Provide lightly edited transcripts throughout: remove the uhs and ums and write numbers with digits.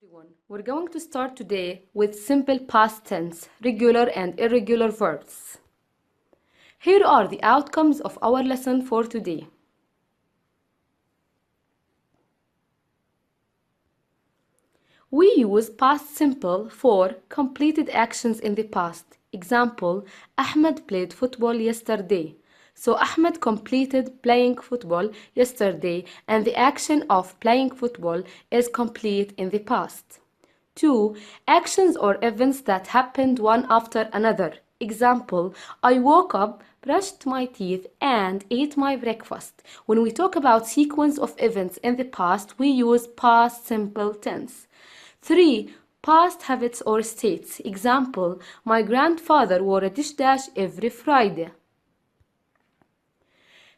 Everyone, we're going to start today with simple past tense, regular and irregular verbs. Here are the outcomes of our lesson for today. We use past simple for completed actions in the past. Example, Ahmed played football yesterday. So Ahmed completed playing football yesterday and the action of playing football is complete in the past. 2. Actions or events that happened one after another. Example, I woke up, brushed my teeth, and ate my breakfast. When we talk about sequence of events in the past, we use past simple tense. 3. Past habits or states. Example, my grandfather wore a dish dash every Friday.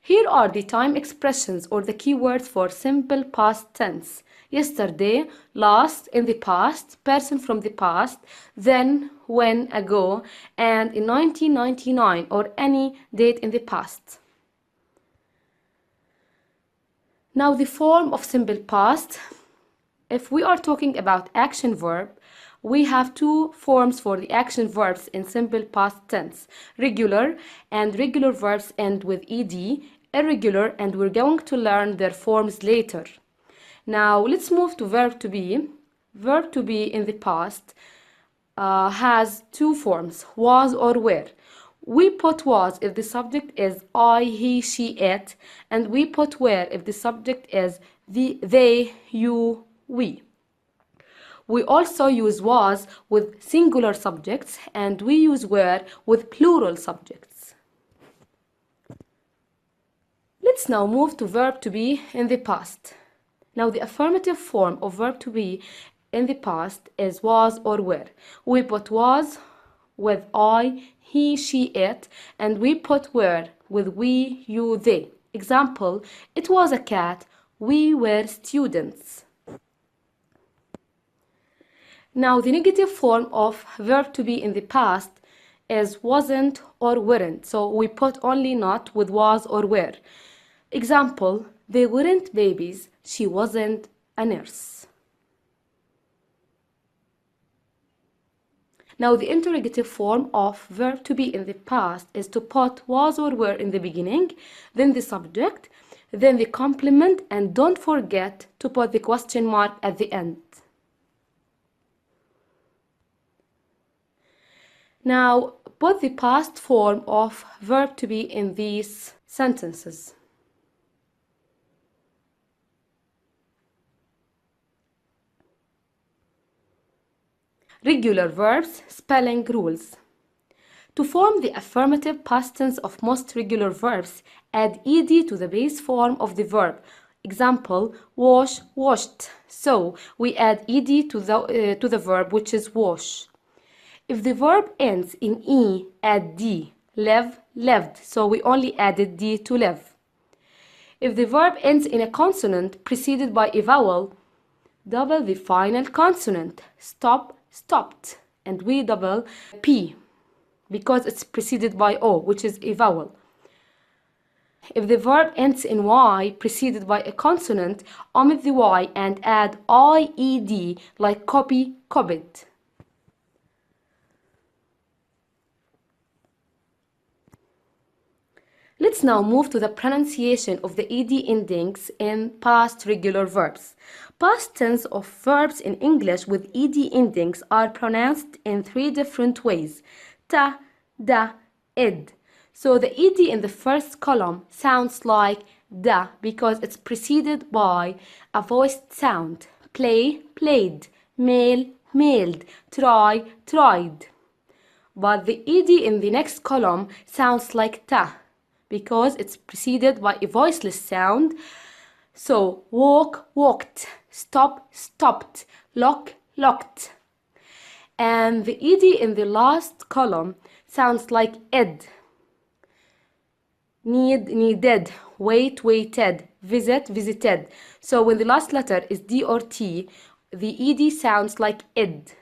Here are the time expressions or the keywords for simple past tense. Yesterday, last, in the past, person from the past, then, when, ago, and in 1999 or any date in the past. Now the form of simple past. If we are talking about action verb, we have two forms for the action verbs in simple past tense. Regular and regular verbs end with ed, irregular, and we're going to learn their forms later. Now let's move to verb to be. Verb to be in the past has two forms, was or were. We put was if the subject is I, he, she, it, and we put were if the subject is they, you, we. We also use was with singular subjects and we use were with plural subjects. Let's now move to verb to be in the past. Now the affirmative form of verb to be in the past is was or were. We put was with I, he, she, it, and we put were with we, you, they. Example, it was a cat, we were students. Now the negative form of verb to be in the past is wasn't or weren't. So we put only not with was or were. Example, they weren't babies, she wasn't a nurse. Now the interrogative form of verb to be in the past is to put was or were in the beginning, then the subject, then the complement, and don't forget to put the question mark at the end. Now, put the past form of verb to be in these sentences. Regular verbs, spelling rules. To form the affirmative past tense of most regular verbs, add ed to the base form of the verb. Example, wash, washed. So, we add ed to the verb, which is wash. If the verb ends in E, add D. Live, lived. So we only added D to live. If the verb ends in a consonant preceded by a vowel, double the final consonant. Stop, stopped. And we double P because it's preceded by O, which is a vowel. If the verb ends in Y preceded by a consonant, omit the Y and add IED like copy, copied. Let's now move to the pronunciation of the ed endings in past regular verbs. Past tense of verbs in English with ed endings are pronounced in three different ways: ta, da, id. So the ed in the first column sounds like da because it's preceded by a voiced sound. Play, played. Mail, mailed. Try, tried. But the ed in the next column sounds like ta because it's preceded by a voiceless sound. So walk, walked. Stop, stopped. Lock, locked. And the ed in the last column sounds like ed. Need, needed. Wait, waited. Visit, visited. So when the last letter is D or T, the ed sounds like id.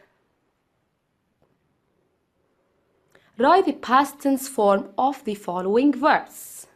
Write the past tense form of the following verbs.